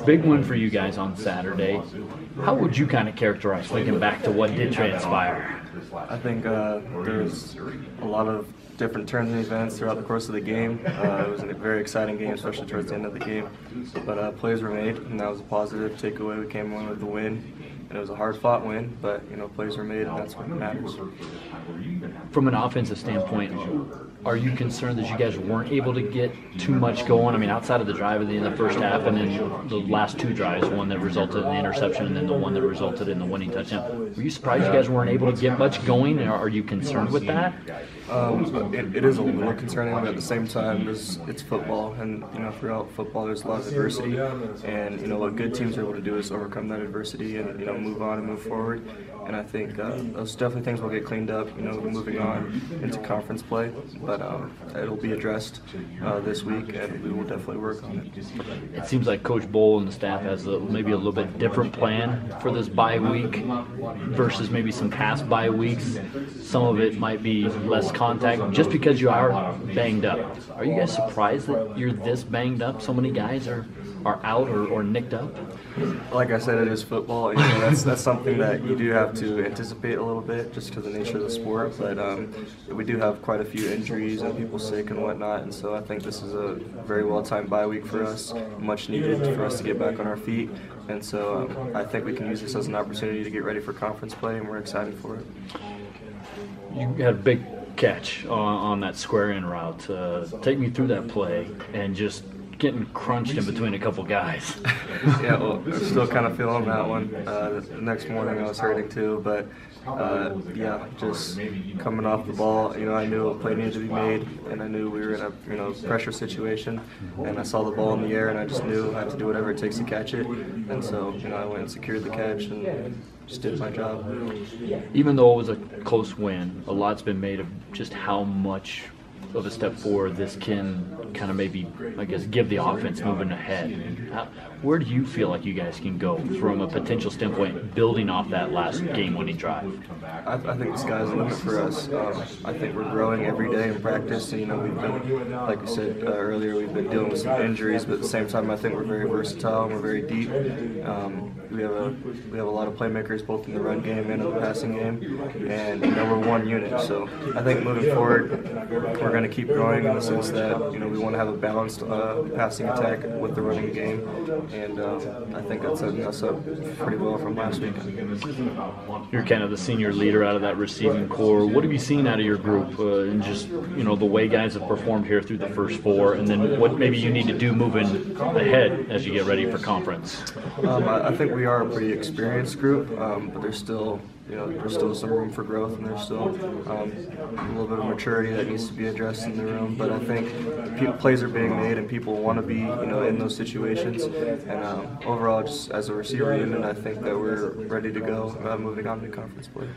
Big win for you guys on Saturday. How would you kind of characterize, thinking back to what did transpire? I think there's a lot of different turns and events throughout the course of the game. It was a very exciting game, especially towards the end of the game. But plays were made, and that was a positive takeaway. We came away with the win. And it was a hard-fought win, but plays were made, and that's what matters. From an offensive standpoint, are you concerned that you guys weren't able to get too much going? I mean, outside of the drive at the end of the first half, and then the last two drives, one that resulted in the interception, and then the one that resulted in the winning touchdown. Were you surprised you guys weren't able to get much going? Or are you concerned with that? It is a little concerning, but at the same time, it's football, and throughout football, there's a lot of adversity, and what good teams are able to do is overcome that adversity and move on and move forward. And I think those definitely things will get cleaned up, moving on into conference play. But it'll be addressed this week, and we will definitely work on it. It seems like Coach Bowl and the staff has maybe a little bit different plan for this bye week versus maybe some past bye weeks. Some of it might be less contact just because you are banged up. Are you guys surprised that you're this banged up? So many guys are out or nicked up? Like I said, it is football. That's something that you do have to anticipate a little bit just because of the nature of the sport. But we do have quite a few injuries and people sick and whatnot, and so I think this is a very well-timed bye week for us, much needed for us to get back on our feet. And so I think we can use this as an opportunity to get ready for conference play, and we're excited for it. You had a big catch on that square in route. Take me through that play and just getting crunched in between a couple guys. Yeah, well, I'm still kind of feeling that one. The next morning I was hurting too, but just coming off the ball, I knew a play needed to be made, and I knew we were in a pressure situation, and I saw the ball in the air, and I just knew I had to do whatever it takes to catch it, and so I went and secured the catch and just did my job. Even though it was a close win, a lot's been made of just how much of a step forward this can kind of maybe, I guess, give the offense moving ahead. Where do you feel like you guys can go from a potential standpoint building off that last game-winning drive? I think the sky's the limit for us. I think we're growing every day in practice. We've been, like you said earlier, we've been dealing with some injuries, but at the same time I think we're very versatile and we're very deep. We have a lot of playmakers both in the run game and in the passing game, and we're one unit. So I think moving forward, we're going to keep growing in the sense that we want to have a balanced passing attack with the running game, and I think that's setting us up pretty well from last week. You're kind of the senior leader out of that receiving core. What have you seen out of your group, and just the way guys have performed here through the first four, and then what maybe you need to do moving ahead as you get ready for conference? I think we are a pretty experienced group, but there's still some room for growth, and there's still a little bit of maturity that needs to be addressed in the room. But I think plays are being made, and people want to be, in those situations. And overall, just as a receiver unit, I think that we're ready to go moving on to conference play.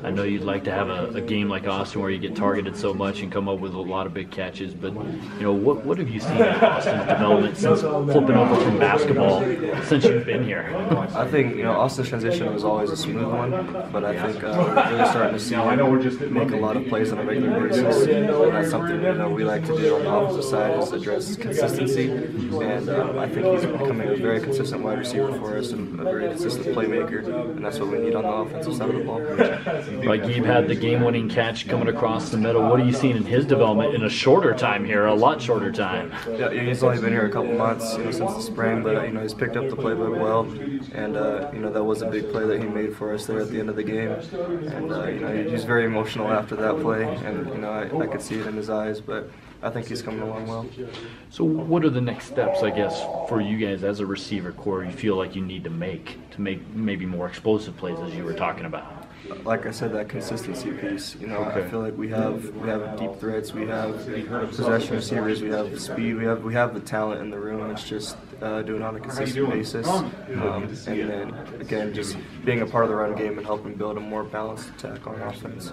I know you'd like to have a game like Austin where you get targeted so much and come up with a lot of big catches, but what have you seen in Austin's development since flipping over from basketball since you've been here? I think Austin's transition was always a smooth one. But I think we're really starting to see him make a lot of plays on a regular basis. And that's something we like to do on the offensive side, is address consistency. And I think he's becoming a very consistent wide receiver for us and a very consistent playmaker. And that's what we need on the offensive side of the ball. Like Gabe had the game-winning catch coming across the middle. What are you seeing in his development in a shorter time here, a lot shorter time? Yeah, he's only been here a couple months since the spring, but he's picked up the playbook well. And that was a big play that he made for us there at the end of the game, and he was very emotional after that play, and I could see it in his eyes, but I think he's coming along well. So what are the next steps, I guess, for you guys as a receiver core you feel like you need to make maybe more explosive plays, as you were talking about? Like I said, that consistency piece. I feel like we have deep threats, we have possession receivers, we have speed, we have the talent in the room. It's just doing it on a consistent basis, and then again just being a part of the run game and helping build a more balanced attack on offense.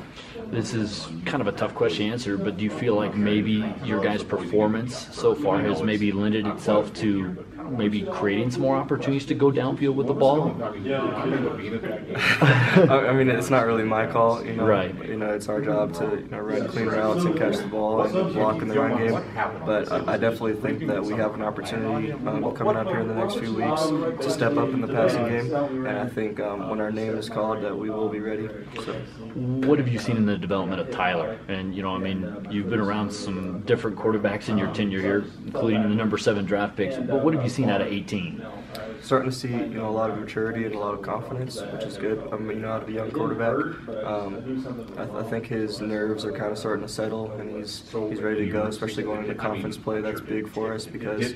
This is kind of a tough question to answer, but do you feel like maybe your guys' performance so far has maybe lended itself to maybe creating some more opportunities to go downfield with the ball? I mean, it's not really my call, Right. It's our job to run clean routes and catch the ball and block in the run game. But I definitely think that we have an opportunity coming up here in the next few weeks to step up in the passing game. And I think when our name is called, that we will be ready. So. What have you seen in the development of Tyler? And you've been around some different quarterbacks in your tenure here, including the number 7 draft picks. But what have you seen out of 18? Starting to see a lot of maturity and a lot of confidence, which is good. Out of a young quarterback, I think his nerves are kind of starting to settle, and he's ready to go. Especially going into conference play, that's big for us because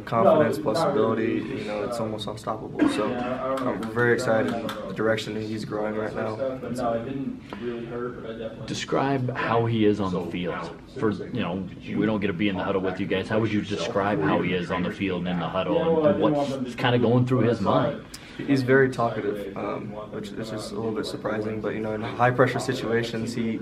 confidence plus ability, it's almost unstoppable. So I'm very excited the direction that he's growing right now. Describe how he is on the field. We don't get to be in the huddle with you guys. How would you describe how he is on the field and in the huddle, and what's kind of going through his mind? He's very talkative, which is just a little bit surprising. But in high pressure situations, he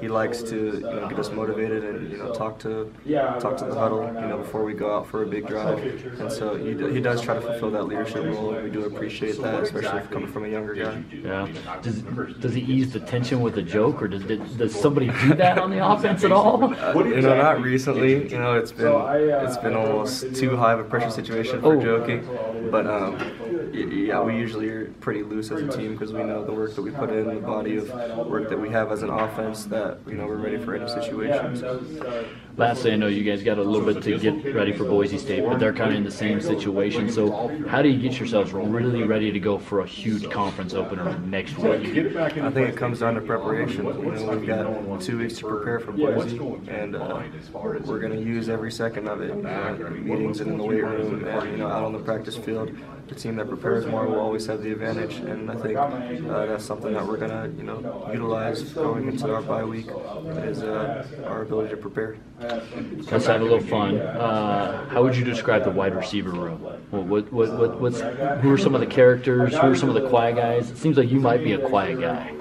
likes to get us motivated and talk to the huddle before we go out for a big drive. And so he does try to fulfill that leadership role, and we do appreciate that, especially coming from a younger guy. Yeah. Does he ease the tension with a joke, or does somebody do that on the offense at all? Not recently. It's been almost too high of a pressure situation for joking, but we usually are pretty loose as a team because we know the work that we put in, the body of work that we have as an offense, that we're ready for any situation. Lastly, I know you guys got a little bit to get ready for Boise State, but they're kind of in the same situation. So how do you get yourselves really ready to go for a huge conference opener next week? I think it comes down to preparation. We've got 2 weeks to prepare for Boise, and we're going to use every second of it. Meetings and in the weight room and out on the practice field. The team that prepares more will always have the advantage, and I think that's something that we're going to utilize going into our bye week is our ability to prepare. Let's have a little fun. How would you describe the wide receiver room? Who are some of the characters? Who are some of the quiet guys? It seems like you might be a quiet guy.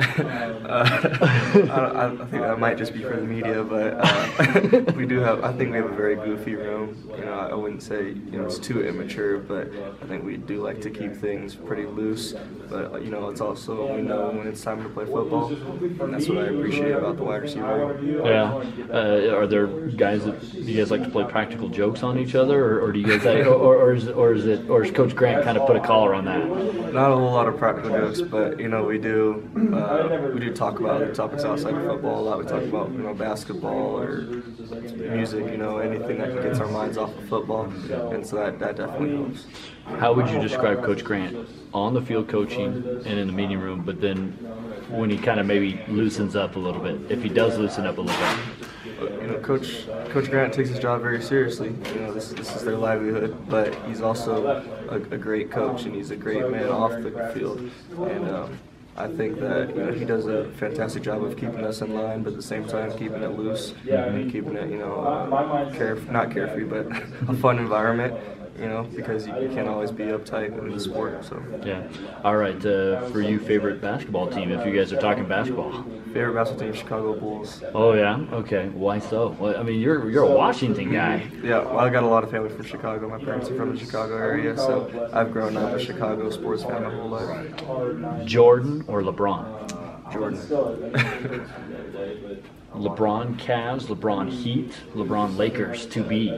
I think that might just be for the media, but I think we have a very goofy room. I wouldn't say it's too immature, but I think we do like to keep things pretty loose. But it's also we know when it's time to play football, and that's what I appreciate about the wide receiver room. Yeah. Are there guys that do you guys like to play practical jokes on each other, or do you guys or is Coach Grant kind of put a collar on that? Not a whole lot of practical jokes, but we do talk about other topics outside of football a lot. We talk about basketball or music, anything that gets our minds off of football, and so that definitely helps. How would you describe Coach Grant on the field coaching and in the meeting room, but then when he kind of maybe loosens up a little bit, if he does loosen up a little bit? Coach Grant takes his job very seriously. This is their livelihood, but he's also a great coach, and he's a great man off the field. And I think that he does a fantastic job of keeping us in line, but at the same time keeping it loose and keeping it not carefree, but a fun environment. Because you can't always be uptight in the sport. So yeah. All right. For you, favorite basketball team? If you guys are talking basketball. Favorite basketball team, Chicago Bulls. Oh yeah. Okay. Why so? Well, I mean, you're a Washington guy. Yeah. Well, I got a lot of family from Chicago. My parents are from the Chicago area, so I've grown up a Chicago sports fan my whole life. Jordan or LeBron? Jordan. LeBron Cavs, LeBron Heat, LeBron Lakers to be.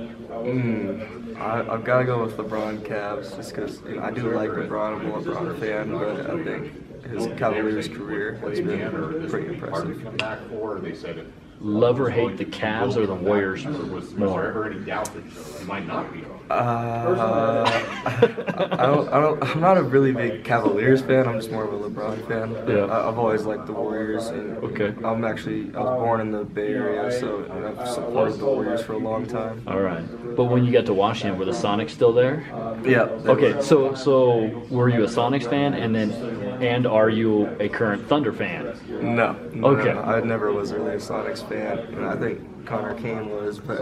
I've got to go with LeBron Cavs just because I do like LeBron. I'm a LeBron fan, but I think his Cavaliers career has been pretty impressive. Love or hate the Cavs or the Warriors more? I'm not a really big Cavaliers fan. I'm just more of a LeBron fan. Yeah. I've always liked the Warriors, and I was born in the Bay Area, so I've supported the Warriors for a long time. All right, but when you got to Washington, were the Sonics still there? Yeah. Okay, so were you a Sonics fan, and are you a current Thunder fan? No. Okay. No. I never was really a Sonics fan. I think Connor Kane was, but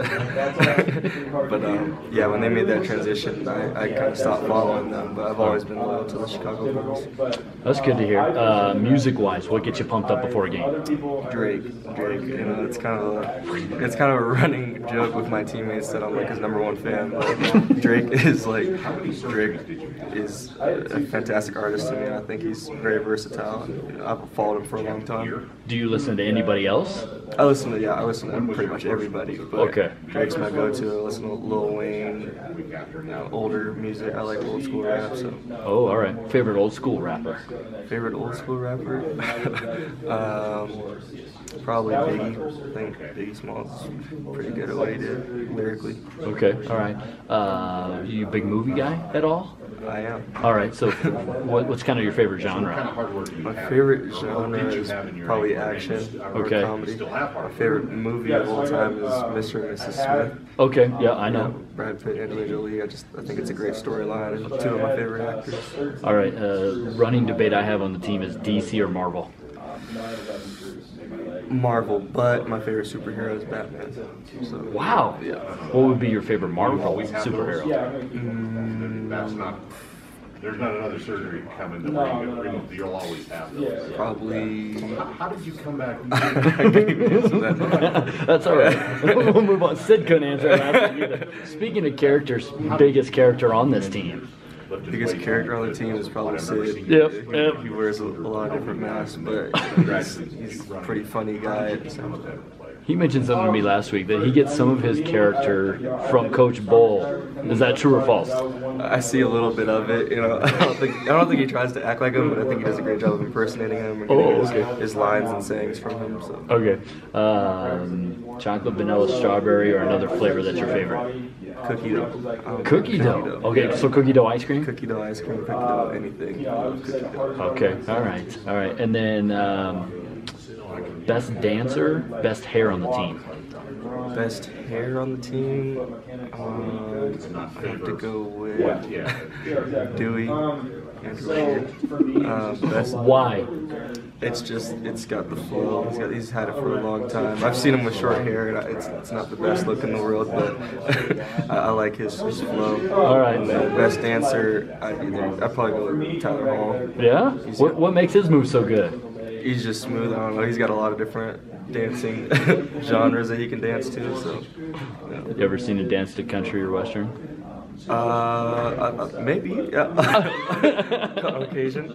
yeah, when they made that transition, I kind of stopped following them. But I've always been loyal to the Chicago Bulls. That's good to hear. Music-wise, what gets you pumped up before a game? Drake. You know, it's kind of a running joke with my teammates that I'm like his #1 fan. But Drake is a fantastic artist to me. I think he's very versatile. I've followed him for a long time. Do you listen to anybody else? I listen to pretty much everybody. But okay. Drake's my go-to. I listen to Lil Wayne, older music. I like old school rap. So. Oh, all right. Favorite old school rapper? Favorite old school rapper? Probably Biggie. I think Biggie Smalls pretty good at what he did lyrically. Okay, all right. You a big movie guy at all? I am. All right, so what's kind of your favorite genre? My favorite genre is probably action or comedy. My favorite movie of all time is Mr. and Mrs. Smith. Okay, yeah, I know. Brad Pitt and Angelina Jolie. I think it's a great storyline and 2 of my favorite actors. All right, running debate I have on the team is DC or Marvel? Marvel, but my favorite superhero is Batman. So, wow. Yeah. What would be your favorite Marvel superhero? That's not. There's not another surgery coming to bring it. You'll always have those. Probably. How did you come back? That's all right. We'll move on. Sid couldn't answer that either. Speaking of characters, biggest character on this team? Biggest character on the team is probably Sid. Yep. He wears a lot of different masks, but he's a pretty funny guy at the same time. He mentioned something to me last week that he gets some of his character from Coach Bull. Is that true or false? I see a little bit of it. You know, I don't think he tries to act like him, but I think he does a great job of impersonating him and getting his lines and sayings from him. So. Okay. Chocolate, vanilla, strawberry, or another flavor that's your favorite? Cookie dough. Cookie dough. Okay, so cookie dough ice cream? Cookie dough ice cream, cookie dough anything. I love cookie dough. Okay, all right. And then best dancer, best hair on the team? Best hair on the team? I have to go with Dewey. Best. Why? It's got the flow. He's had it for a long time. I've seen him with short hair, and it's not the best look in the world, but I like his flow. All right. And best dancer, I'd probably go with Tyler Hall. Yeah? What makes his move so good? He's just smooth. I don't know. He's got a lot of different dancing genres that he can dance to. So. Yeah. You ever seen him dance to country or western? Maybe. Yeah. On occasion.